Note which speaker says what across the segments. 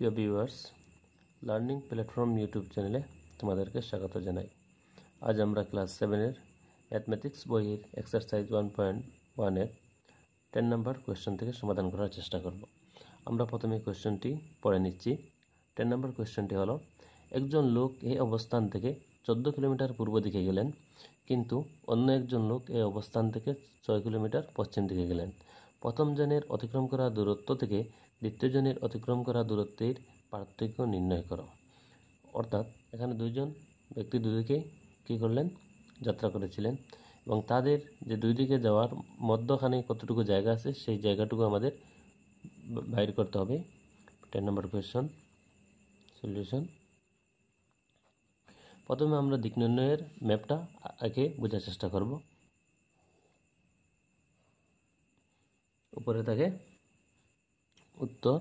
Speaker 1: প্রিয় viewers, learning platform YouTube চ্যানেলে তোমাদেরকে স্বাগত জানাই। আজ আমরা ক্লাস 7-এর ম্যাথমেটিক্স বইয়ের এক্সারসাইজ 1.1-এর 10 নম্বর কোয়েশ্চন থেকে সমাধান করার চেষ্টা করব। আমরা প্রথমে কোয়েশ্চনটি পড়ে নিচ্ছি। 10 নম্বর কোয়েশ্চনটি হলো, একজন লোক এই অবস্থান থেকে 14 কিলোমিটার পূর্ব দিকে গেলেন, কিন্তু অন্য একজন লোক এই অবস্থান থেকে 6 কিলোমিটার পশ্চিম দিকে গেলেন। প্রথম জনের অতিক্রম করা দূরত্ব থেকে দ্বিতীয় জনের অতিক্রম করা দূরত্বের পার্থক্য নির্ণয় করো। অর্থাৎ এখানে দুইজন ব্যক্তি দুদিকে কী করলেন, যাত্রা করেছিলেন, এবং তাদের যে দুই দিকে যাওয়ার মধ্যখানে কতটুকু জায়গা আছে সেই জায়গাটুকু আমাদের বাইর করতে হবে। 10 নম্বর কোয়েশ্চন সলিউশন। প্রথমে আমরা দিক নির্ণয়ের ম্যাপটা আগে বোঝার চেষ্টা করব। উপরে থাকে উত্তর,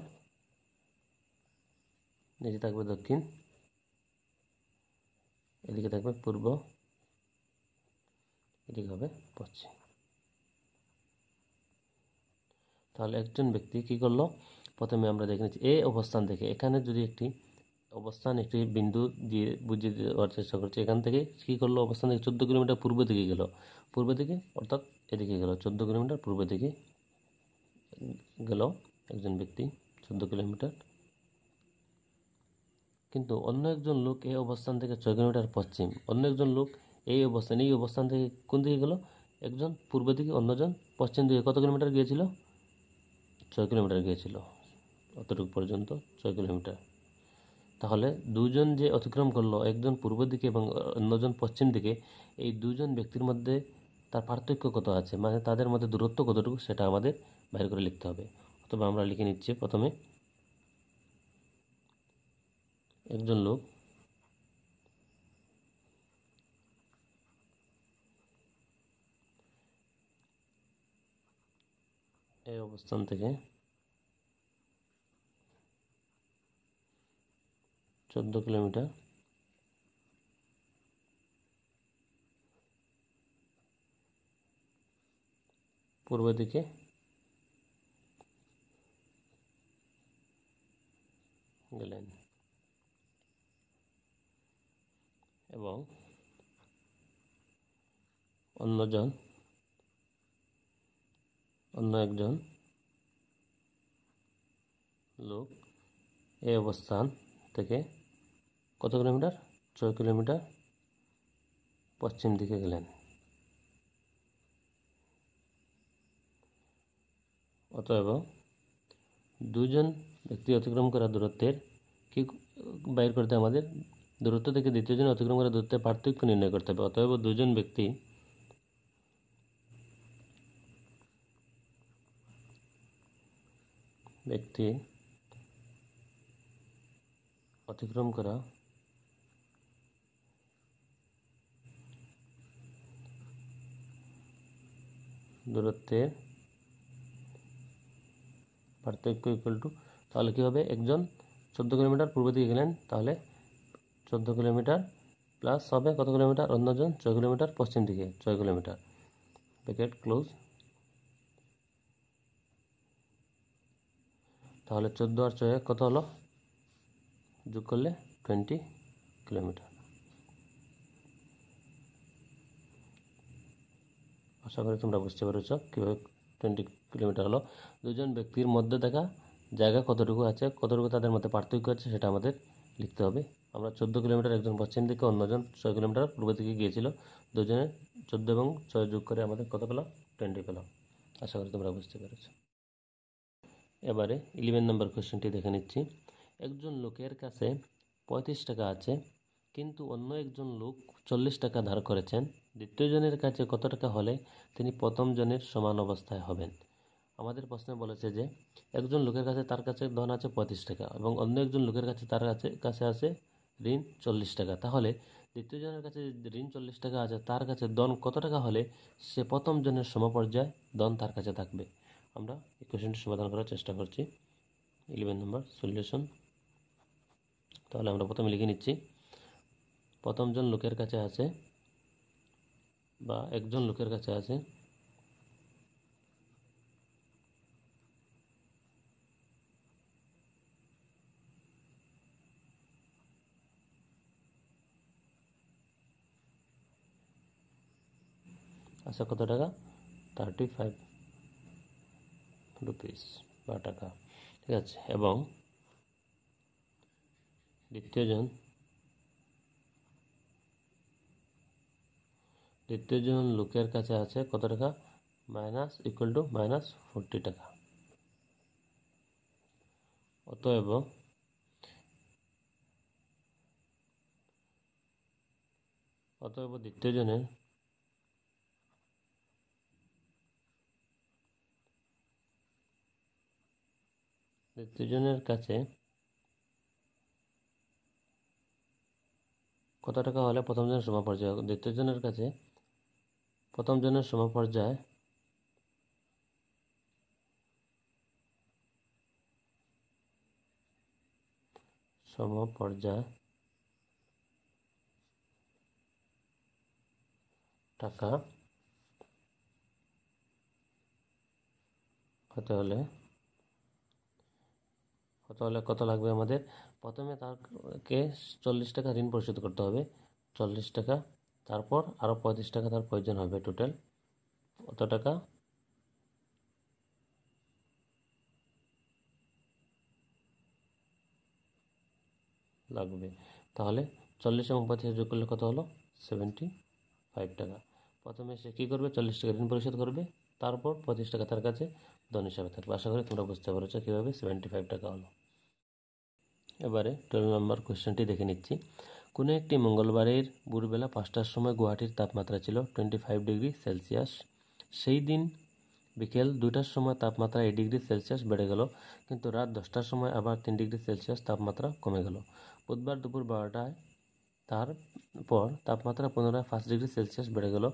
Speaker 1: নিচে থাকবে দক্ষিণ, এদিকে থাকবে পূর্ব, এদিকে হবে পশ্চিম। তাহলে একজন ব্যক্তি কি করলো, প্রথমে আমরা দেখে নিচ্ছি এই অবস্থান থেকে, এখানে যদি একটি বিন্দু দিয়ে বুঝিয়ে দেওয়ার চেষ্টা করছি। এখান থেকে কি করলো, অবস্থান থেকে 14 কিলোমিটার পূর্ব দিকে গেল, পূর্ব দিকে অর্থাৎ এদিকে গেল, 14 কিলোমিটার পূর্ব দিকে গেল একজন ব্যক্তি 14 কিলোমিটার। কিন্তু অন্য একজন লোক এই অবস্থান থেকে 6 কিলোমিটার পশ্চিম, অন্য একজন লোক এই অবস্থান থেকে কোন দিকে গেল, একজন পূর্ব দিকে, অন্যজন পশ্চিম দিকে। কত কিলোমিটার গিয়েছিল? 6 কিলোমিটার গিয়েছিল, অতটুকু পর্যন্ত 6 কিলোমিটার। তাহলে দুজন যে অতিক্রম করলো, একজন পূর্ব দিকে এবং অন্যজন পশ্চিম দিকে, এই দুজন ব্যক্তির মধ্যে তার পার্থক্য কত আছে, মানে তাদের মধ্যে দূরত্ব কতটুকু, সেটা আমাদের বাইর করে লিখতে হবে। অথবা আমরা লিখে নিচ্ছি প্রথমে, একজন লোক এই অবস্থান থেকে 14 কিলোমিটার পূর্ব দিকে গেলেন, এবং অন্য একজন লোক এই অবস্থান থেকে কত কিলোমিটার, 6 কিলোমিটার পশ্চিম দিকে গেলেন। অতএব দুজন ব্যক্তি অতিক্রম করা দূরত্বের কি বাইর করতে, আমাদের দূরত্ব থেকে দ্বিতীয় জন অতিক্রম করা দূরত্বের পার্থক্য নির্ণয় করতে হবে। অতএব দুজন ব্যক্তি অতিক্রম করা দূরত্বের পার্থক্য ইকুয়াল টু, তাহলে কি হবে, একজন 14 কিলোমিটার পূর্ব দিকে গেলেন, তাহলে 14 কিলোমিটার প্লাস হবে কত কিলোমিটার, অন্যজন 6 কিলোমিটার পশ্চিম দিকে, 6 কিলোমিটার, ব্র্যাকেট ক্লোজ। তাহলে 14 আর 6 কত হলো, যোগ করলে 20 কিলোমিটার। আশা করি তোমরা বুঝতে পেরেছ কীভাবে 20 কিলোমিটার হলো। দুজন ব্যক্তির মধ্যে দেখা জায়গা কতটুকু আছে, কতটুকু তাদের মধ্যে পার্থক্য আছে, সেটা আমাদের লিখতে হবে। আমরা 14 কিলোমিটার, একজন পশ্চিম দিকে, অন্যজন 6 কিলোমিটার পূর্ব দিকে গিয়েছিল, দুজনে 14 এবং 6 যোগ করে আমাদের কত পেলাম, 20 পেলাম। আশা করি তোমরা বুঝতে পেরেছ। এবারে 11 নম্বর কোয়েশ্চনটি দেখে নিচ্ছি। একজন লোকের কাছে 35 টাকা আছে, কিন্তু অন্য একজন লোক 40 টাকা ধার করেছেন। দ্বিতীয় জনের কাছে কত টাকা হলে তিনি প্রথম জনের সমান অবস্থায় হবেন? আমাদের প্রশ্নে বলেছে যে একজন লোকের কাছে, তার কাছে ধন আছে 35 টাকা, এবং অন্য একজন লোকের কাছে কাছে আছে ঋণ 40 টাকা। তাহলে দ্বিতীয় জনের কাছে ঋণ 40 টাকা আছে, তার কাছে ধন কত টাকা হলে সে প্রথম জনের সমপর্যায় ধন তার কাছে থাকবে? আমরা এই কোয়েশ্চনটি সমাধান করার চেষ্টা করছি। 11 নম্বর সলিউশন। তাহলে আমরা প্রথমে লিখে নিচ্ছি, প্রথম জন লোকের কাছে আছে, বা একজন লোকের কাছে আছে আছে কত টাকা, 35 রুপিস বা টাকা, ঠিক আছে। এবং দ্বিতীয় জন লোকের কাছে আছে কত টাকা, -40 টাকা। অতএব দ্বিতীয় জনের কাছে কত টাকা হলে প্রথম জনের সমপর্যায়, দ্বিতীয় জনের কাছে প্রথম জনের সমপর্যায় টাকা হতে হলে কত লাগবে আমাদের, প্রথমে তাকে 40 টাকা ঋণ পরিশোধ করতে হবে, 40 টাকা, তারপর আরও 35 টাকা তার প্রয়োজন হবে, টোটাল কত টাকা লাগবে। তাহলে 40 এবং 35 যোগ করলে কত হলো, 75 টাকা। প্রথমে সে কী করবে, 40 টাকা ঋণ পরিশোধ করবে, তারপর 25 টাকা তার কাছে ধন হিসাবে থাকবে। আশা করি তোমরা বুঝতে পেরেছো কীভাবে 75 টাকা হলো। এবারে 12 নম্বর কোয়েশ্চেনটি দেখে নিচ্ছি। কোনো একটি মঙ্গলবারের ভোরবেলা 5টার সময় গুয়াহাটির তাপমাত্রা ছিল 25 ডিগ্রি সেলসিয়াস। সেই দিন বিকেল 2টার সময় তাপমাত্রা 8 ডিগ্রি সেলসিয়াস বেড়ে গেল, কিন্তু রাত 10টার সময় আবার 3 ডিগ্রি সেলসিয়াস তাপমাত্রা কমে গেল। বুধবার দুপুর 12টায় তারপর তাপমাত্রা পুনরায় 5 ডিগ্রি সেলসিয়াস বেড়ে গেল।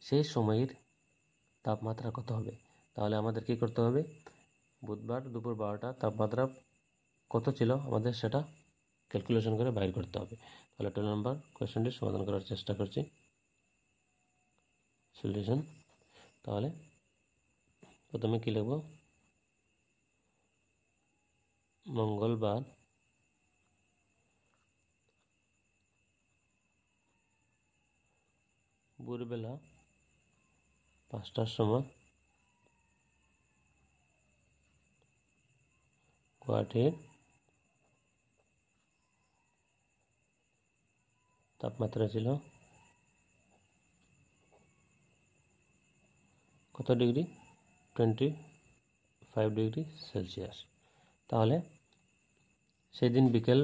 Speaker 1: সেই সময়ের তাপমাত্রা কত হবে? তাহলে আমাদের কি করতে হবে, বুধবার দুপুর 12টা তাপমাত্রা কত ছিল আমাদের সেটা ক্যালকুলেশন করে বাইর করতে হবে। তাহলে 12 নম্বর কোয়েশ্চেনটি সমাধান করার চেষ্টা করছি। সলিউশন, তাহলে প্রথমে কি লিখব, মঙ্গলবার ভোরবেলা 5টার সময় গুয়াহাটির তাপমাত্রা ছিল কত ডিগ্রি, 25 ডিগ্রি সেলসিয়াস। তাহলে সেদিন বিকেল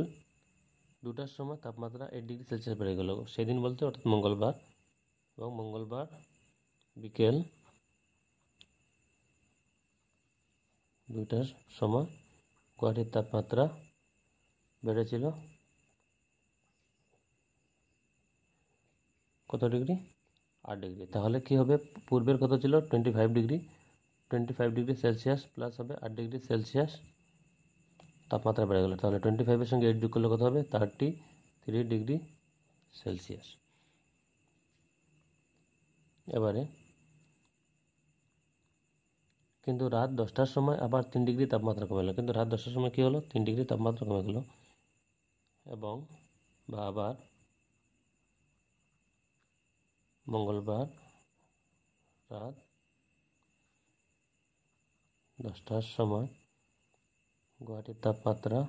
Speaker 1: 2টার সময় তাপমাত্রা 8 ডিগ্রি সেলসিয়াস বেড়ে গেল। সেদিন বলতে অর্থাৎ মঙ্গলবার, এবং মঙ্গলবার বিকেল 2টার সময় গুয়াহাটির তাপমাত্রা বেড়েছিল কত ডিগ্রি, 8 ডিগ্রি। তাহলে কি হবে, পূর্বের কত ছিল 25 ডিগ্রি সেলসিয়াস প্লাস হবে 8 ডিগ্রি সেলসিয়াস তাপমাত্রা বেড়ে গেল। তাহলে 25-এর সঙ্গে 8 যোগ করলে কত হবে, 33 ডিগ্রি সেলসিয়াস। এবারে কিন্তু রাত 10টার সময় আবার 3 ডিগ্রি তাপমাত্রা কমে গেল, কিন্তু রাত 10টার সময় কী হলো, 3 ডিগ্রি তাপমাত্রা কমে গেল। এবং বা আবার মঙ্গলবার রাত 10টার সময় গুয়াহাটির তাপমাত্রা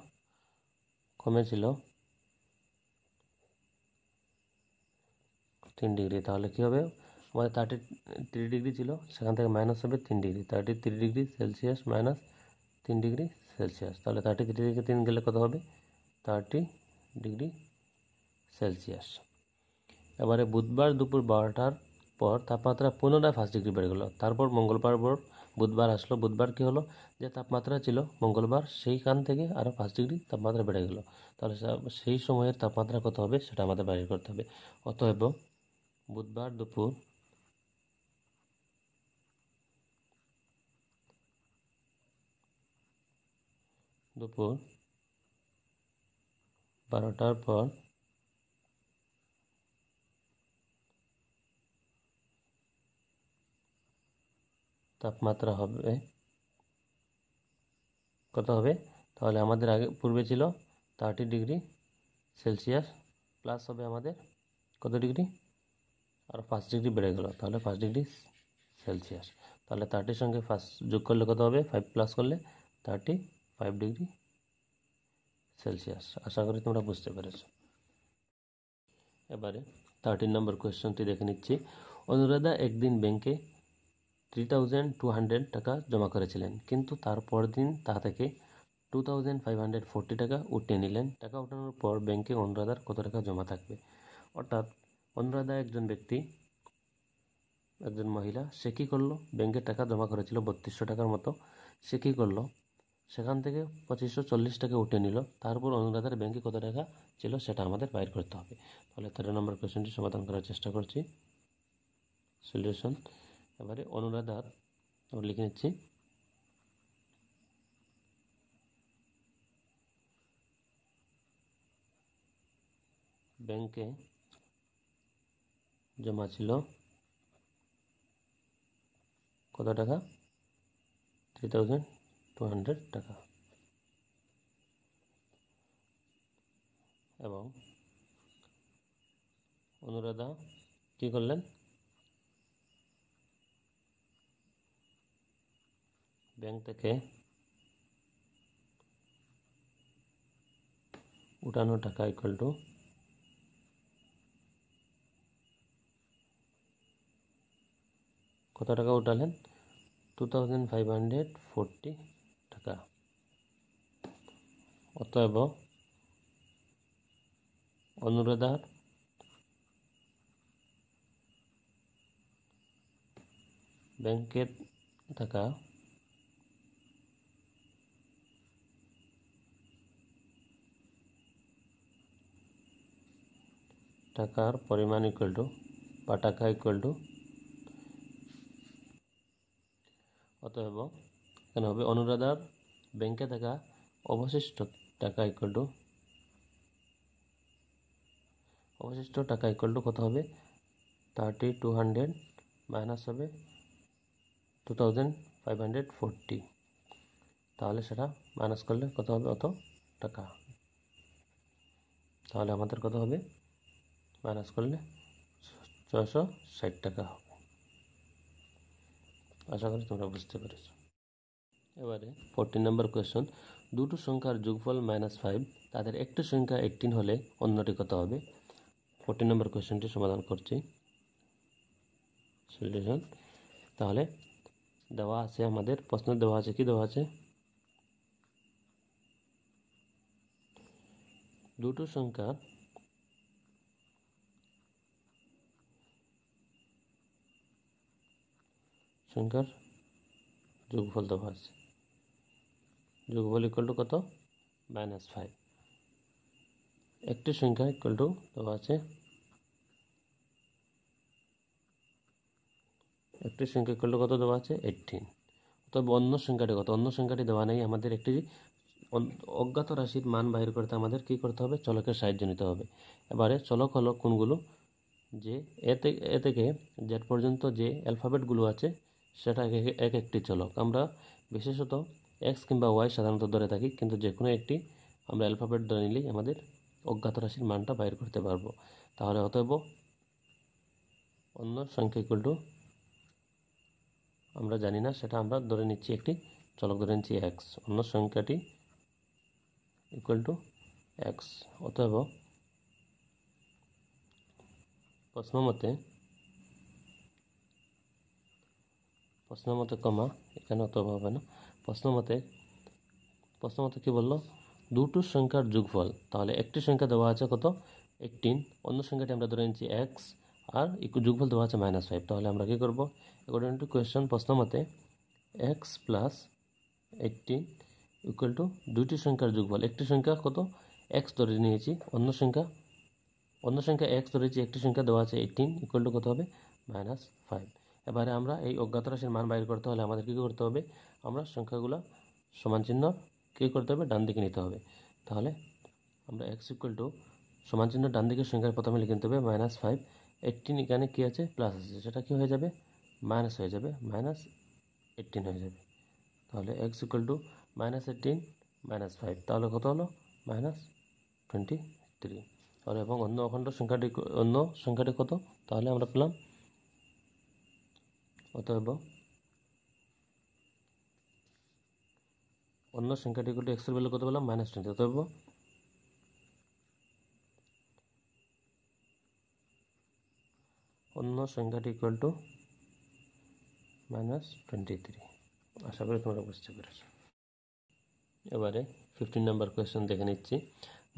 Speaker 1: কমেছিল 3 ডিগ্রি। তাহলে কী হবে, আমাদের 33 ডিগ্রি ছিল, সেখান থেকে মাইনাস হবে 3 degree, 33 degree Celsius minus 3 degree Celsius. তাহলে 33 থেকে 3 গেলে কত হবে, 30 ডিগ্রি সেলসিয়াস। এবারে বুধবার দুপুর 12টার পর তাপমাত্রা পুনরায় 5 ডিগ্রি বেড়ে গেল। তারপর মঙ্গলবার বুধবার আসলো, বুধবার কী হলো, যে তাপমাত্রা ছিল মঙ্গলবার সেইখান থেকে আরও 5 ডিগ্রি তাপমাত্রা বেড়ে গেল। তাহলে সেই সময়ের তাপমাত্রা কত হবে সেটা আমাদের বাইর করতে হবে। অতএব বুধবার দুপুর 12টার পর তাপমাত্রা হবে কত হবে, তাহলে আমাদের আগে পূর্বে ছিল 30 ডিগ্রি সেলসিয়াস প্লাস হবে আমাদের কত ডিগ্রি, আর 5 ডিগ্রি বেড়ে গেল, তাহলে 5 ডিগ্রি সেলসিয়াস। তাহলে 30 সঙ্গে 5 যোগ করলে কত হবে? 5 প্লাস করলে 35 ডিগ্রি সেলসিয়াস। আশা করি তোমরা বুঝতে পেরেছ। এবারে 13 নম্বর কোয়েশ্চনটি দেখে নিচ্ছি। অনুরাধা একদিন ব্যাংকে 3200 টাকা জমা করেছিলেন, কিন্তু তারপর দিন তা থেকে 2540 টাকা উঠিয়ে নিলেন। টাকা উঠানোর পর ব্যাংকে অনুরাধার কত টাকা জমা থাকবে? অর্থাৎ অনুরাধা একজন ব্যক্তি, একজন মহিলা, সে কী করলো? ব্যাংকে টাকা জমা করেছিল 3200 টাকার মতো। সে কী করলো? সেখান থেকে 2540 টাকা উঠিয়ে নিল। তারপর অনুরাধার ব্যাংকে কত টাকা ছিল সেটা আমাদের বাইর করতে হবে। তাহলে 13 নম্বর কোয়েশ্চনটি সমাধান করার চেষ্টা করছি। সলিউশন। এবারে অনুরাধার লিখে নিচ্ছি। ব্যাংকে জমা ছিল কত টাকা? 3200 টাকা। এবং অনুরাধা কী করলেন? ব্যাংক থেকে উঠানো টাকা ইকুয়াল টু কত টাকা উঠালেন? 2540 টাকা। অতএব অনুরাধার ব্যাংকের টাকা টাকার পরিমাণ ইকুয়াল টু বা টাকা ইকুয়াল টু, অতএব এখানে হবে অনুরাধার ব্যাংকে থাকা অবশিষ্ট টাকা ইকুয়াল টু, অবশিষ্ট টাকা ইকুয়াল টু কত হবে? 3200 মাইনাস হবে 2540। তাহলে সেটা মাইনাস করলে কত হবে? অত টাকা। তাহলে আমাদের কত হবে? মাইনাস করলে 660 টাকা হবে। আশা করি তোমরা বুঝতে পেরেছ। এবারে 14 নম্বর কোয়েশ্চন। দুটো সংখ্যার যোগফল -5, তাদের একটি সংখ্যা 18 হলে অন্যটি কত হবে? 14 নম্বর কোয়েশ্চনটি সমাধান করছি। সলিউশন। তাহলে দেওয়া আছে, আমাদের প্রশ্ন দেওয়া আছে, কি দেওয়া আছে? দুটো সংখ্যার যোগফল দেওয়া আছে। যোগফল ইকুয়াল টু কত? -5। একটি সংখ্যা ইকুয়াল টু দেওয়া আছে, একটি সংখ্যা ইকুয়াল টু কত দেওয়া আছে? 18। তবে অন্য সংখ্যাটি কত? অন্য সংখ্যাটি দেওয়া নেই। আমাদের একটি অজ্ঞাত রাশির মান বাইর করতে আমাদের কি করতে হবে? চলকের সাহায্য নিতে হবে। এবারে চলক হলো কোনগুলো? যে এ থেকে জেড পর্যন্ত যে অ্যালফাবেটগুলো আছে সেটা এক একটি চলক। আমরা বিশেষত এক্স কিংবা ওয়াই সাধারণত ধরে থাকি, কিন্তু যে কোনো একটি আমরা অ্যালফাবেট ধরে নিলেই আমাদের অজ্ঞাত রাশির মানটা বাইর করতে পারবো। তাহলে অতএব অন্য সংখ্যা ইকুয়াল টু, আমরা জানি না, সেটা আমরা ধরে নিচ্ছি একটি চলক, ধরে নিচ্ছি এক্স। অন্য সংখ্যাটি ইকুয়াল টু এক্স। অতএব প্রশ্ন মতে কমা, এখানে অতএব হবে না। প্রশ্ন মতে কি বললো? দুটো সংখ্যার যোগফল। তাহলে একটি সংখ্যা দেওয়া আছে কত? 18। অন্য সংখ্যাটি আমরা ধরে নিচ্ছি এক্স, আর যোগফল দেওয়া আছে -5। তাহলে আমরা কি করব? অ্যাকর্ডিং টু কোয়েশ্চন, প্রশ্ন মতে এক্স প্লাস 18 ইকুয়াল টু দুইটি সংখ্যার যোগফল। একটি সংখ্যা কত? এক্স ধরে নিয়েছি, অন্য সংখ্যা এক্স ধরেছি, একটি সংখ্যা দেওয়া আছে 18 ইকুয়াল টু কত হবে? -5। এবারে আমরা এই অজ্ঞাত রাশির মান বাইর করতে হলে আমাদের কী করতে হবে? আমরা সংখ্যাগুলো সমান চিহ্ন কী করতে হবে? ডান দিকে নিতে হবে। তাহলে আমরা এক্স ইকুয়াল টু সমান চিহ্ন ডান দিকের সংখ্যার প্রথমে লিখে নিতে হবে -5। 18 এখানে কী আছে? প্লাস আছে, সেটা কী হয়ে যাবে? মাইনাস হয়ে যাবে, -18 হয়ে যাবে। তাহলে এক্স ইকুয়াল টু -18 -5, তাহলে কত হলো? -23। তাহলে এবং অন্য সংখ্যাটি কত, তাহলে আমরা পেলাম অতএব অন্য সংখ্যাটি ইকুয়াল টু এক্সের ভ্যালু কত পেলাম -20। অতএব অন্য সংখ্যাটি ইকুয়াল টু -23। আশা করি তোমরা বুঝতে পেরেছ। এবারে 15 নম্বর কোয়েশ্চেন দেখে নিচ্ছি।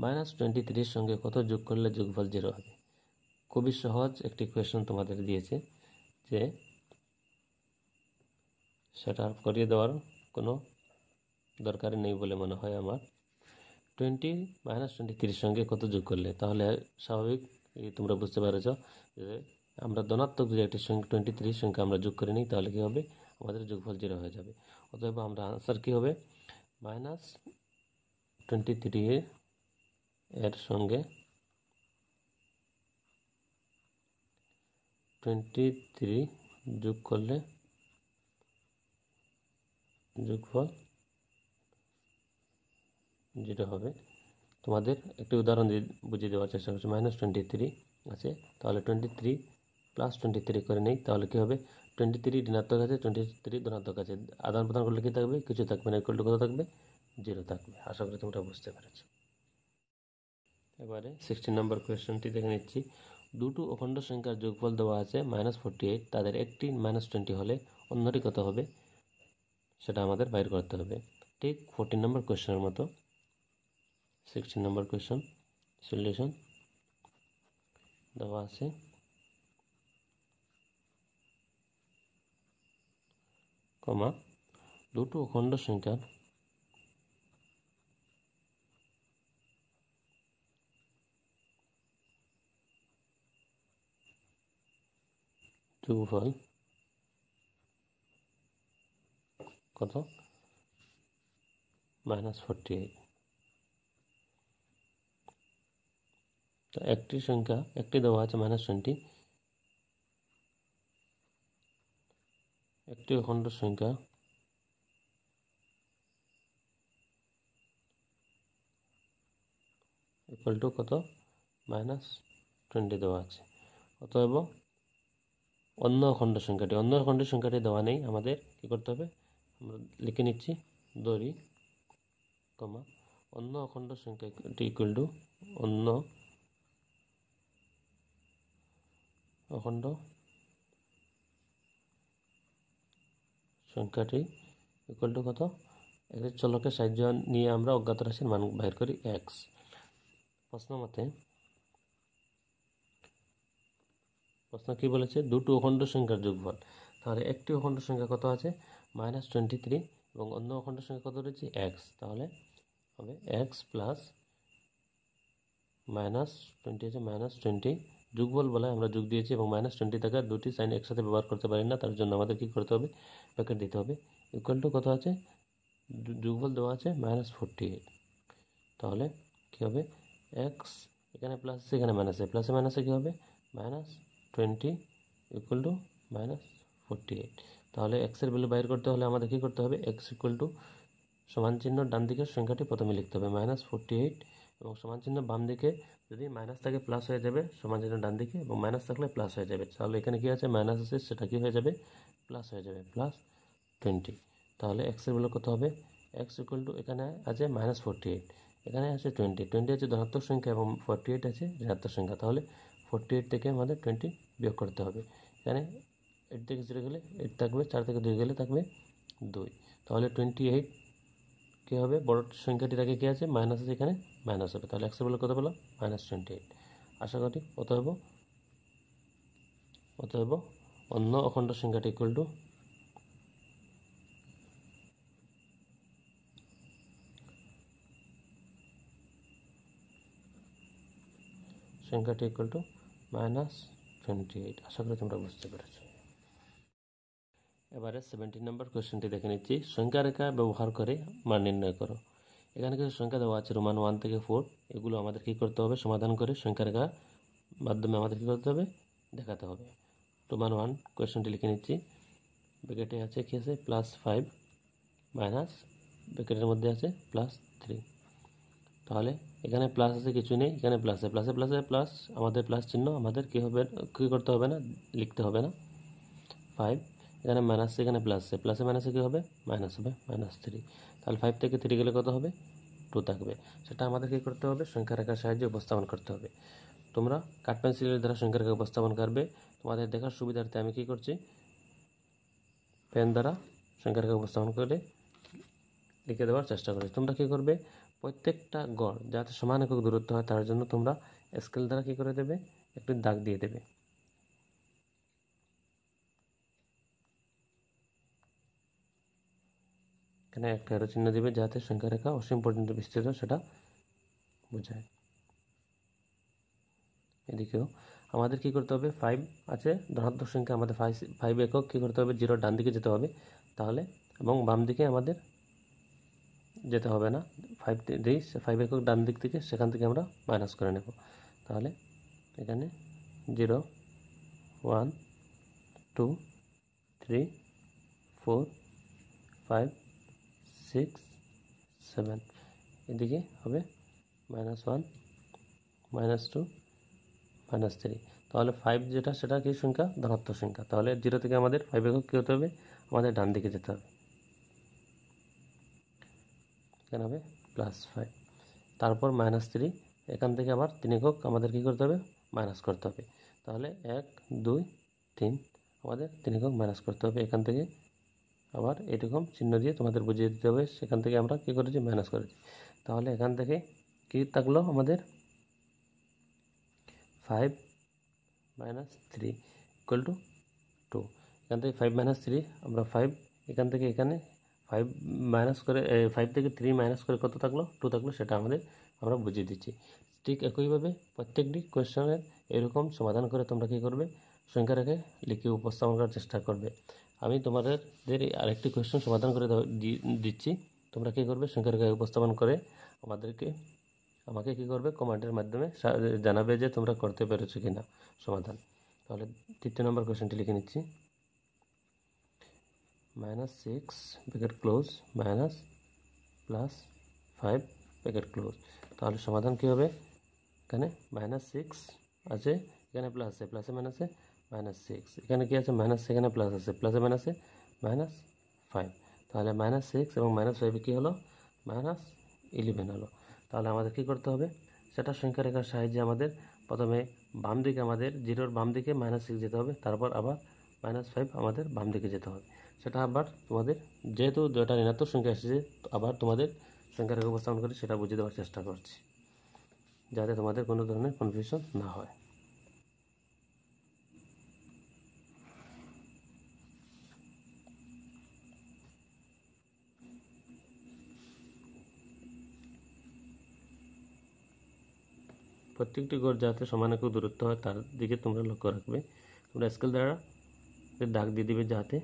Speaker 1: -23 সঙ্গে কত যোগ করলে যোগফল 0 হবে। খুবই সহজ একটি কোয়েশ্চেন তোমাদের দিয়েছে, যে সেটা করিয়ে দেওয়ার কোনো দরকারই নেই বলে মনে হয় আমার। -23 সঙ্গে কত যোগ করলে, তাহলে স্বাভাবিক তোমরা বুঝতে পেরেছ যে আমরা ধনাত্মক যে একটি সঙ্গে 23 সঙ্গে আমরা যোগ করে নিই, তাহলে কী হবে, আমাদের যোগফল 0 হয়ে যাবে। অতএব আমরা আনসার কী হবে, -23 এর সঙ্গে 23 যোগ করলে যোগফল 0 হবে। তোমাদের একটি উদাহরণ দিয়ে বুঝিয়ে দেওয়ার চেষ্টা করছি। -23 আছে, তাহলে 23 + 23 করে নেই, তাহলে কী হবে, 23 ঋণাত্মক আছে, 23 ধনাত্মক আছে, আদান প্রদান করলে কী থাকবে, কিছু থাকবে না, ইকুয়াল টু কত থাকবে, 0 থাকবে। আশা করি তোমরা বুঝতে পেরেছ। এবারে 16 নম্বর কোয়েশ্চেনটি দেখে নিচ্ছি। দুটো অখণ্ড সংখ্যার যোগফল দেওয়া আছে -48, তাদের একটি -20 হলে অন্যটি কত হবে, সেটা আমাদের বাইর করতে হবে। ঠিক 14 নম্বর কোয়েশ্চেনের মতো 16 নম্বর কোয়েশ্চেন সলিউশন দেওয়া আছে। দুটো অখণ্ড সংখ্যার যোগফল কত, -48। তো একটি দেওয়া আছে -20, একটি অখণ্ড সংখ্যা ইকুয়াল টু কত, -20 দেওয়া আছে। অতএব অন্য অখণ্ড সংখ্যাটি দেওয়া নেই, আমাদের কী করতে হবে, আমরা লিখে নিচ্ছি ধরি, অন্য অখণ্ড সংখ্যাটি ইকুয়াল টু অন্য অখণ্ড সংখ্যাটি ইকুয়াল টু কত, একটি চলকের সাহায্য নিয়ে আমরা অজ্ঞাত রাশির মান বাইর করি x। প্রশ্ন কি বলেছে, দুটো অখণ্ড সংখ্যার যোগফল। তাহলে একটি অখণ্ড সংখ্যা কত আছে, -23, এবং অন্য অখণ্ড সংখ্যা কত রয়েছে, x। তাহলে হবে x প্লাস -20 আছে, -20 যোগফল বলে আমরা যোগ দিয়েছি, এবং -20 টাকা দুটি সাইন একসাথে ব্যবহার করতে পারি না, তার জন্য আমাদের কী করতে হবে, ব্র্যাকেট দিতে হবে। ইকুয়াল টু কত আছে, যোগফল দেওয়া আছে -48। তাহলে কী হবে, x এখানে প্লাস আছে, এখানে মাইনাস আছে, প্লাসে মাইনাসে কী হবে, -20 ইকুয়াল টু -48। তাহলে এক্সের ভ্যালু বাইর করতে হলে আমাদের কী করতে হবে, x ইকুয়াল টু সমান চিহ্ন ডান দিকের সংখ্যাটি প্রথমে লিখতে হবে -48, এবং সমান চিহ্ন বাম দিকে যদি মাইনাস থাকে প্লাস হয়ে যাবে, সমান চিহ্ন ডান দিকে, এবং মাইনাস থাকলে প্লাস হয়ে যাবে। তাহলে এখানে কী আছে, মাইনাস আছে, সেটা কী হয়ে যাবে, প্লাস হয়ে যাবে, +20। তাহলে এক্সের ভ্যালু কত হবে, x ইকুয়াল টু এখানে আছে -48, এখানে আছে 20 আছে ধনাত্মক সংখ্যা, এবং 48 আছে ঋণাত্মক সংখ্যা। তাহলে 48 থেকে আমাদের 20 বিয়োগ করতে হবে। এখানে 8 থেকে 0 গেলে 8 থাকবে, 4 থেকে 2 গেলে থাকবে 2। তাহলে 28 কী হবে, বড় সংখ্যাটির আগে কী আছে, মাইনাস আছে, এখানে মাইনাস হবে। তাহলে এক্সের ভ্যালু কত পেলাম, -28। আশা করি অতএব অন্য অখণ্ড সংখ্যাটি ইকুয়াল টু -28। আশা করি তোমরা বুঝতে পেরেছ। এবারে 17 নম্বর কোয়েশ্চেনটি দেখে নিচ্ছি। সংখ্যা রেখা ব্যবহার করে মান নির্ণয় করো। এখানে কিছু সংখ্যা দেওয়া আছে রোমান 1 থেকে 4, এগুলো আমাদের কী করতে হবে, সমাধান করে সংখ্যা রেখার মাধ্যমে আমাদের কী করতে হবে, দেখাতে হবে। রোমান 1 কোয়েশ্চেনটি লিখে নিচ্ছি। ব্র্যাকেটে আছে কি আছে, +5 মাইনাস ব্র্যাকেটের মধ্যে আছে +3। তাহলে এখানে প্লাস আছে, কিছু নেই, এখানে প্লাসে প্লাসে প্লাসে প্লাস, আমাদের প্লাস চিহ্ন আমাদের কী হবে, কী করতে হবে না, লিখতে হবে না। 5, এখানে মাইনাস, এখানে প্লাসে প্লাসে মাইনাসে কী হবে, মাইনাস হবে, -3। তাহলে 5 থেকে 3 গেলে কত হবে, 2 থাকবে। সেটা আমাদের কী করতে হবে, সংখ্যা রেখার সাহায্যে উপস্থাপন করতে হবে। তোমরা কাঠ পেন্সিলের দ্বারা সংখ্যা রেখা উপস্থাপন করবে। তোমাদের দেখার সুবিধার্থে আমি কী করছি, পেন দ্বারা সংখ্যা রেখা উপস্থাপন করে লিখে দেওয়ার চেষ্টা করছি। তোমরা কী করবে, প্রত্যেকটা গড় যাতে সমান একক দূরত্ব হয় তার জন্য তোমরা স্কেল দ্বারা কী করে দেবে, একটি দাগ দিয়ে দেবে। এখানে একটা এরো চিহ্ন দিবে যাতে সংখ্যা রেখা অসীম পর্যন্ত বিস্তৃত সেটা বোঝায়। এদিকেও আমাদের কী করতে হবে, 5 আছে ধনাত্মক সংখ্যা, আমাদের 5 একক কী করতে হবে, 0 ডান দিকে যেতে হবে তাহলে, এবং বাম দিকে আমাদের যেতে হবে না, 5 একক ডান দিক থেকে, সেখান থেকে আমরা মাইনাস করে নেব। তাহলে এখানে 0, 1, 2, 3, 4, 5, 6, 7, এদিকে হবে -1, -2, -3। তাহলে 5 যেটা সেটা কি সংখ্যা, ধনাত্মক সংখ্যা। তাহলে 0 থেকে আমাদের 5 একক কী হতে হবে, আমাদের ডান দিকে যেতে হবে, এখানে হবে +5। তারপর -3, এখান থেকে আবার 3 একক আমাদের কী করতে হবে, মাইনাস করতে হবে। তাহলে 1, 2, 3 আমাদের 3 একক মাইনাস করতে হবে। এখান থেকে আবার এরকম চিহ্ন দিয়ে তোমাদের বুঝিয়ে দিতে হবে, সেখান থেকে আমরা কী করেছি, মাইনাস করেছি। তাহলে এখান থেকে কী থাকলো আমাদের, 5 - 3 = 2। এখান থেকে 5 - 3 আমরা 5, এখান থেকে এখানে 5 মাইনাস করে 5 থেকে 3 মাইনাস করে কত থাকলো, 2 থাকলো, সেটা আমরা বুঝিয়ে দিচ্ছি। ঠিক একইভাবে প্রত্যেকটি কোয়েশ্চনের এরকম সমাধান করে তোমরা কী করবে, সংখ্যা রেখে লিখে উপস্থাপন করার চেষ্টা করবে। আমি তোমাদের আরেকটি কোয়েশ্চন সমাধান করে দিচ্ছি, তোমরা কী করবে, সংখ্যা রেখে উপস্থাপন করে আমাকে কী করবে, কমেন্টের মাধ্যমে জানাবে যে তোমরা করতে পেরেছো কিনা সমাধান। তাহলে 3 নম্বর কোয়েশ্চনটি লিখে নিচ্ছি, -6 bracket close minus +5 bracket close. তাহলে সমাধান কী হবে, এখানে -6 আছে, এখানে প্লাস আছে, প্লাসে মাইনাসে -6, এখানে কি আছে, মাইনাস, এখানে প্লাস আছে, প্লাসে মাইনাসে -5। তাহলে -6 এবং -5 কী হলো, -11 হলো। তাহলে আমাদের কী করতে হবে, সেটা সংখ্যা রেখার সাহায্যে আমাদের প্রথমে বাম দিকে, আমাদের 0-র বাম দিকে -6 যেতে হবে, তারপর আবার -5 আমাদের বাম দিকে যেতে হবে। সেটা আবার তোমাদের, যেহেতু দুটো ঋণাত্মক সংখ্যা এসেছে, আবার তোমাদের সংখ্যা রেখা উপস্থাপন করে সেটা বুঝিয়ে দেওয়ার চেষ্টা করছি, যাতে তোমাদের কোনো ধরনের কনফিউশন না হয়। প্রত্যেকটি গড় যাতে সমান একক দূরত্ব হয় তার দিকে তোমরা লক্ষ্য রাখবে। তোমরা স্কেল দ্বারা দাগ দিয়ে দিবে যাতে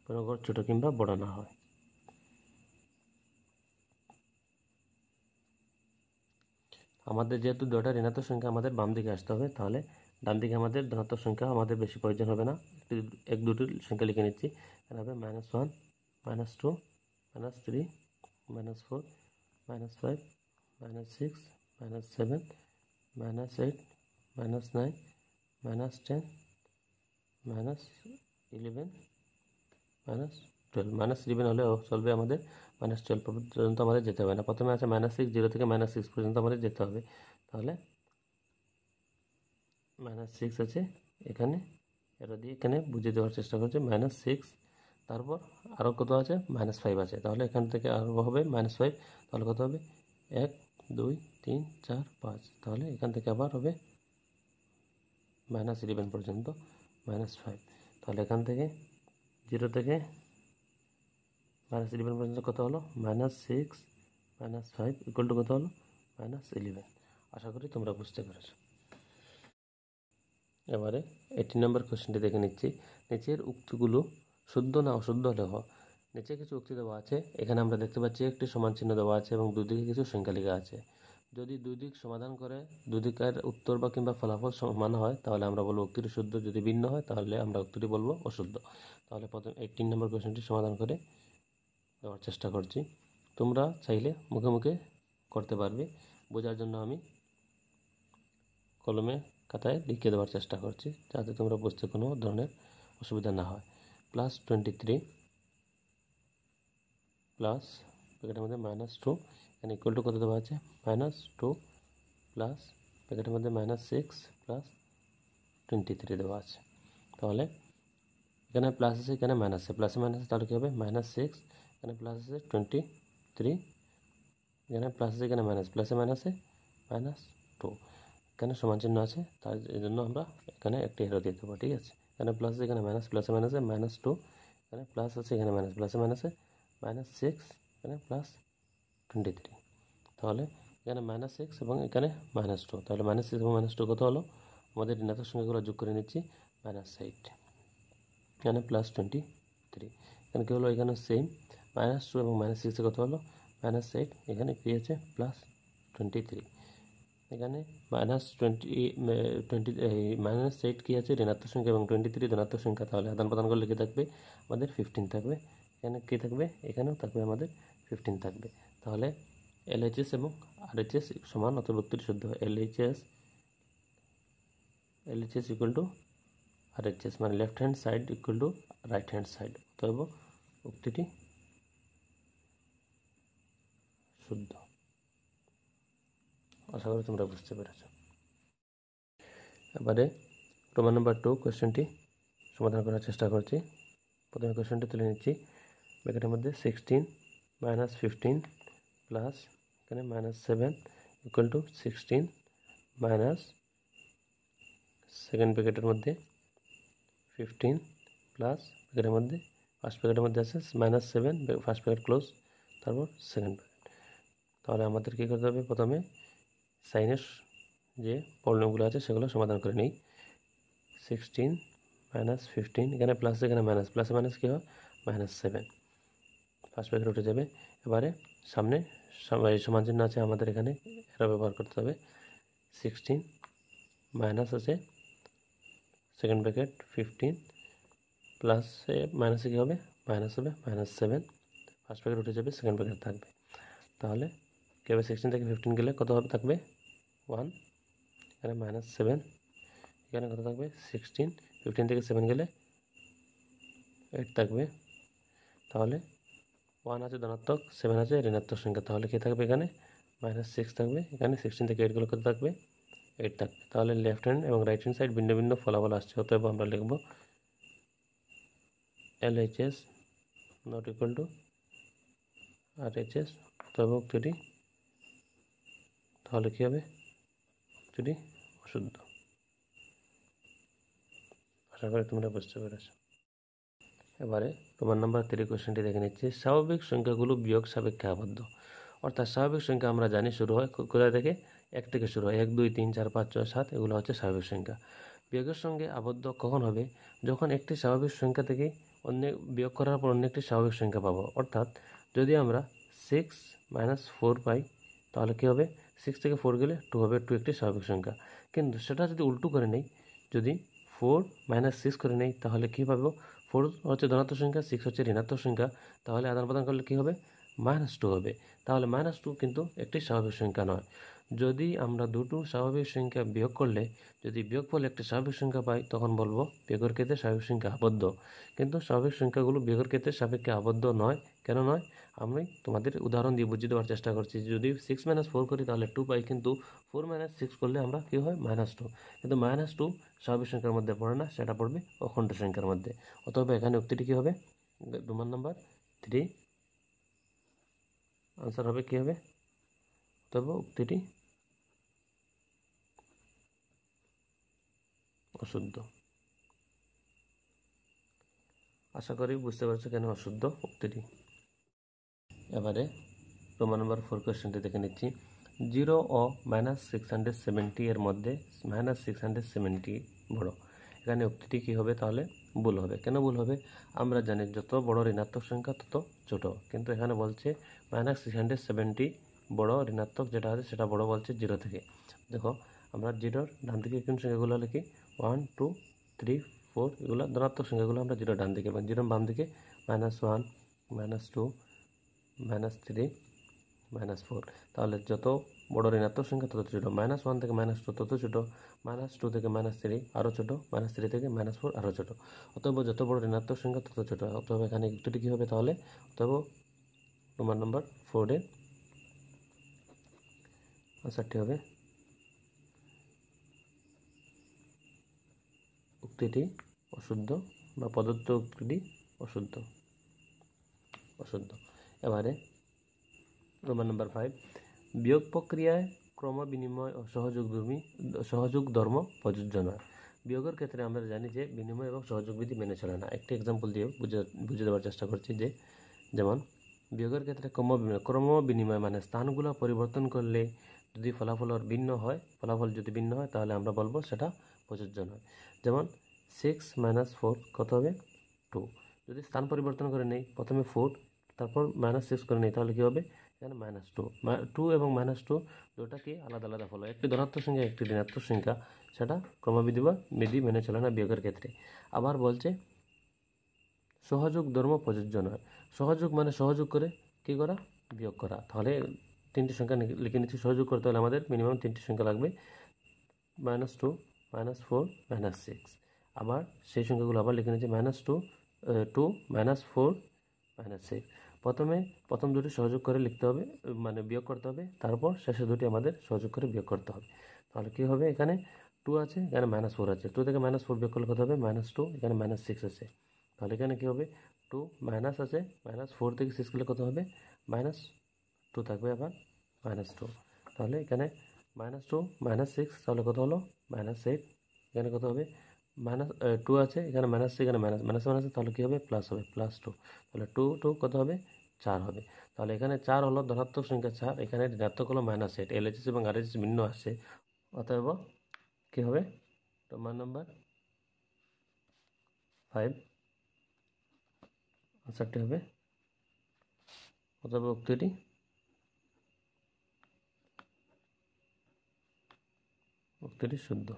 Speaker 1: কোনো গড় ছোটো কিংবা বড় না হয়। আমাদের যেহেতু দুটো ঋণাত্মক সংখ্যা আমাদের বাম দিকে আসতে হবে, তাহলে ডান দিকে আমাদের ধনাত্মক সংখ্যা আমাদের বেশি প্রয়োজন হবে না, 1-2টি সংখ্যা লিখে নিচ্ছি। এখানে হবে -1, -2, -3, -4, -5, -6, -7, -8, -9, -10, -11, -12। -11 হলেও চলবে, আমাদের -12 পর্যন্ত আমাদের যেতে হবে না। প্রথমে আছে -6, 0 থেকে -6 পর্যন্ত আমাদের যেতে হবে। তাহলে -6 আছে, এখানে এটা দিয়ে এখানে বুঝিয়ে দেওয়ার চেষ্টা করছে, -6, তারপর আরও কত আছে, -5 আছে। তাহলে এখান থেকে আরও হবে -5, তাহলে কত হবে, 1, 2, 3, 4, 5। তাহলে এখান থেকে আবার হবে -11 পর্যন্ত -5। তাহলে এখান থেকে 0 থেকে -11 পর্যন্ত কত হলো, -6, -5 = কত হলো, -11। আশা করি তোমরা বুঝতে পেরেছো। এবারে 18 নম্বর কোশ্চেনটি দেখে নিচ্ছি। নিচের উক্তিগুলো শুদ্ধ না অশুদ্ধ লেখো। নিচে কিছু উক্তি দেওয়া আছে, এখানে আমরা দেখতে পাচ্ছি একটি সমান চিহ্ন দেওয়া আছে এবং দুদিকে কিছু সংখ্যা লেখা আছে। যদি দুই দিক সমাধান করে দুদিকের উত্তর বা কিংবা ফলাফল সমান হয় তাহলে আমরা বলবো উক্তিটি শুদ্ধ, যদি ভিন্ন হয় তাহলে আমরা উক্তিটি বলবো অশুদ্ধ। তাহলে প্রথম 18 নম্বর কোশ্চেনটি সমাধান করে দেওয়ার চেষ্টা করছি। তোমরা চাইলে মুখে মুখে করতে পারবে। বোঝার জন্য আমি কলমে খাতায় লিখে দেওয়ার চেষ্টা করছি যাতে তোমরা বুঝতে কোনো ধরনের অসুবিধা না হয়। +23 প্লাস ব্র্যাকেটের মধ্যে -2 এখানে ইকুয়াল টু কত দেওয়া আছে -2 প্লাস ব্র্যাকেটের মধ্যে -6 প্লাস 23 দেওয়া আছে। তাহলে এখানে প্লাস আছে, এখানে মাইনাস আছে, প্লাসে মাইনাসে তাহলে কী হবে -6, এখানে প্লাস আছে 23, এখানে প্লাস আছে, এখানে মাইনাস, প্লাসে মাইনাসে -2, এখানে সমান চিহ্ন আছে, তার জন্য আমরা এখানে একটি এরো দিয়ে দেবো। ঠিক আছে, এখানে প্লাস আছে, এখানে মাইনাস, প্লাসে মাইনাসে -2, এখানে প্লাস আছে, এখানে মাইনাস, প্লাসে মাইনাসে -6, এখানে +23। তাহলে এখানে -6 এবং এখানে -2, তাহলে -6 এবং -2 কত হলো? আমাদের ঋণাত্মক সংখ্যাগুলো যোগ করে নিচ্ছি, -8, এখানে +23, এখানে কী হলো? এখানে সেম -2 এবং -6 কত হলো? -8, এখানে কী আছে? +23, এখানে -8 কী আছে? ঋণাত্মক সংখ্যা এবং 23 ধনাত্মক সংখ্যা, তাহলে আদান প্রদান করলে কী থাকবে? আমাদের 15 থাকবে। এখানে কী থাকবে? এখানেও থাকবে আমাদের 15 থাকবে। তাহলে LHS এবং RHS সমান, অতএব উক্তিটি শুদ্ধ। LHS ইকুয়াল টু RHS, মানে left hand side equal to right hand side, অতএব উক্তিটি শুদ্ধ। আশা করি তোমরা বুঝতে পেরেছ। এবারে প্রমাণ নাম্বার 2 কোয়েশ্চেনটি সমাধান করার চেষ্টা করছি। প্রথমে কোয়েশ্চেনটি তুলে নিচ্ছি। ব্র্যাকেটের মধ্যে 16 - 15 প্লাস এখানে -7 ইকুয়াল টু 16 মাইনাস সেকেন্ড ব্র্যাকেটের মধ্যে 15 প্লাস ব্র্যাকেটের মধ্যে ফার্স্ট ব্র্যাকেটের মধ্যে আছে -7, ফার্স্ট ব্র্যাকেট ক্লোজ, তারপর সেকেন্ড ব্র্যাকেট। তাহলে আমাদের কী করতে হবে? প্রথমে সাইনের যে প্রবলেমগুলো আছে সেগুলো সমাধান করে নিই। 16 - 15, এখানে প্লাস, এখানে মাইনাস, প্লাসে মাইনাস কী হয়? -7, ফার্স্ট ব্র্যাকেট উঠে যাবে। এবারে সামনে সমান চিহ্ন আছে, আমাদের এখানে এরা ব্যবহার করতে হবে। 16 মাইনাস আছে সেকেন্ড ব্র্যাকেট 15 প্লাসে মাইনাসে কী হবে? মাইনাস হবে -7, ফার্স্ট ব্র্যাকেট উঠে যাবে, সেকেন্ড ব্র্যাকেট থাকবে। তাহলে কী হবে? 16 থেকে 15 গেলে কত হবে? থাকবে 1, এখানে -7, এখানে কত থাকবে? 16, 15 থেকে 7 গেলে 8 থাকবে। তাহলে 1 আছে ধনাত্মক, 7 আছে ঋণাত্মক সংখ্যা, তাহলে কী থাকবে? এখানে -6 থাকবে। এখানে 16 থেকে 8 গেলে কত থাকবে? 8 থাকবে। তাহলে লেফট হ্যান্ড এবং রাইট হ্যান্ড সাইড ভিন্ন ভিন্ন ফলাফল আসছে, অতএব আমরা লিখব LHS not equal to RHS, অতএব উক্তিটি, তাহলে কী হবে? উক্তিটি অশুদ্ধ। আশা করি তোমরা বুঝতে পেরেছ। এবারে প্রমাণ নাম্বার 3 কোয়েশ্চেনটি দেখে নিচ্ছি। স্বাভাবিক সংখ্যাগুলো বিয়োগ সাপেক্ষে আবদ্ধ, অর্থাৎ স্বাভাবিক সংখ্যা আমরা জানি শুরু হয় কোথায় থেকে? 1 থেকে শুরু হয়। 1, 2, 3, 4, 5, 6, 7 এগুলো হচ্ছে স্বাভাবিক সংখ্যা। বিয়োগের সঙ্গে আবদ্ধ কখন হবে? যখন একটি স্বাভাবিক সংখ্যা থেকে অন্য বিয়োগ করার পর অন্য একটি স্বাভাবিক সংখ্যা পাবো। অর্থাৎ যদি আমরা 6 - 4 পাই, তাহলে কী হবে? 6 থেকে 4 গেলে 2 হবে, 2 একটি স্বাভাবিক সংখ্যা। কিন্তু সেটা যদি উল্টো করে নেই, যদি 4 - 6 করে নেই, তাহলে কী পাবো? 4 হচ্ছে ধনাত্মক সংখ্যা, 6 হচ্ছে ঋণাত্মক সংখ্যা, তাহলে আদান প্রদান করলে কী হবে? -2 হবে। তাহলে -2 কিন্তু একটি স্বাভাবিক সংখ্যা নয়। যদি আমরা দুটো স্বাভাবিক সংখ্যা বিয়োগ করলে যদি বিয়োগফলে একটি স্বাভাবিক সংখ্যা পাই, তখন বলবো বিয়োগের ক্ষেত্রে স্বাভাবিক সংখ্যা আবদ্ধ। কিন্তু স্বাভাবিক সংখ্যাগুলো বিয়োগের ক্ষেত্রে সাপেক্ষে আবদ্ধ নয়। কেন নয়? আমি তোমাদের উদাহরণ দিয়ে বুঝিয়ে দেওয়ার চেষ্টা করছি। যদি 6 - 4 করি তাহলে 2 পাই, কিন্তু 4 - 6 করলে আমরা কী হয়? -2। কিন্তু -2 স্বাভাবিক সংখ্যার মধ্যে পড়ে না, সেটা পড়বে অখণ্ড সংখ্যার মধ্যে। অতএব এখানে উক্তিটি কী হবে? প্রমাণ নাম্বার 3 আনসার হবে কী হবে? তবে উক্তিটি অশুদ্ধ। আশা করি বুঝতে পারছো কেন অশুদ্ধ উক্তিটি। এবারে প্রমাণ নাম্বার 4 কোয়েশ্চেনটি দেখে নিচ্ছি। 0 ও -670 এর মধ্যে -670 বড়, এখানে উক্তিটি কী হবে? তাহলে ভুল হবে। কেন ভুল হবে? আমরা জানি যত বড় ঋণাত্মক সংখ্যা তত ছোট, কিন্তু এখানে বলছে -670 বড়, ঋণাত্মক যেটা আছে সেটা বড় বলছে 0 থেকে। দেখো আমরা 0-র ডান দিকে কোন সংখ্যাগুলো লিখি? 1, 2, 3, 4 এগুলো ধনাত্মক সংখ্যাগুলো আমরা 0 ডান দিকে, এবং 0 বাম দিকে -1, -2, -3, -4। তাহলে যত বড় ঋণাত্মক সংখ্যা তত ছোটো, -1 থেকে -2 তত ছোটো, -2 থেকে -3 আরও ছোটো, -3 থেকে -4 আরও ছোটো। অতএব যত বড় ঋণাত্মক সংখ্যা তত ছোটো। অতএব এখানে উত্তরটি কী হবে তাহলে? অতএব রোমান নম্বর 4 এর আনসারটি হবে উক্তিটি অশুদ্ধ বা প্রদত্ত উক্তিটি অশুদ্ধ। এবারে রোমান নম্বর 5, বিয়োগ প্রক্রিয়ায় ক্রম বিনিময় ও সহযোগ ধর্ম প্রযোজ্য নয়। বিয়োগের ক্ষেত্রে আমরা জানি যে বিনিময় এবং সহযোগ বিধি মেনে চলে না। একটি এক্সাম্পল দিয়ে বুঝে দেওয়ার চেষ্টা করছি যে, যেমন বিয়োগের ক্ষেত্রে ক্রম বিনিময় মানে স্থানগুলো পরিবর্তন করলে যদি ফলাফল যদি ভিন্ন হয় তাহলে আমরা বলবো সেটা প্রযোজ্য নয়। যেমন 6 - 4 কত হবে? 2। যদি স্থান পরিবর্তন করে নেই, প্রথমে 4 তারপর -6 করে নেই, তাহলে কী হবে? এখানে -2। 2 এবং -2 দুটা কি আলাদা আলাদা ফল, একটি ধনাত্মক সংখ্যা একটি ঋণাত্মক সংখ্যা, সেটা ক্রমবিধি বা বিধি মেনে চলে না বিয়োগের ক্ষেত্রে। আবার বলছে সহযোগ ধর্ম প্রযোজ্য নয়। সহযোগ মানে সহযোগ করে কী করা? বিয়োগ করা। তাহলে 3টি সংখ্যা লিখে নিচ্ছি। সহযোগ করতে হলে আমাদের মিনিমাম 3টি সংখ্যা লাগবে, -2, -4, -6। আবার সেই সংখ্যাগুলো আবার লিখে নিচ্ছি, -2, 2, -4, -6। প্রথম দুটি সহযোগ করে লিখতে হবে, মানে বিয়োগ করতে হবে, তারপর শেষে দুটি আমাদের সহযোগ করে বিয়োগ করতে হবে। তাহলে কী হবে? এখানে 2 আছে, এখানে -4 আছে। 2 থেকে -4 বিয়োগ করলে কত হবে? -2। এখানে -6 আছে, তাহলে এখানে কী হবে? 2 মাইনাস আছে, -4 থেকে 6 গেলে কত হবে? -2 থাকবে, আবার -2। তাহলে এখানে -2 -6, তাহলে কত হলো? -8। এখানে কত হবে? -2 আছে, এখানে -6, এখানে -1 আছে, তাহলে কী হবে? প্লাস হবে, +2। তাহলে 2 কত হবে? 4 হবে। তাহলে এখানে 4 হলো ধনাত্মক সংখ্যা 4, এখানে ঋণাত্মক হলো -8। LHS এবং RHS ভিন্ন আসছে, অতএব কী হবে? রোমান নম্বর 5 আনসারটি হবে, অতএব উক্তিটি শুদ্ধ।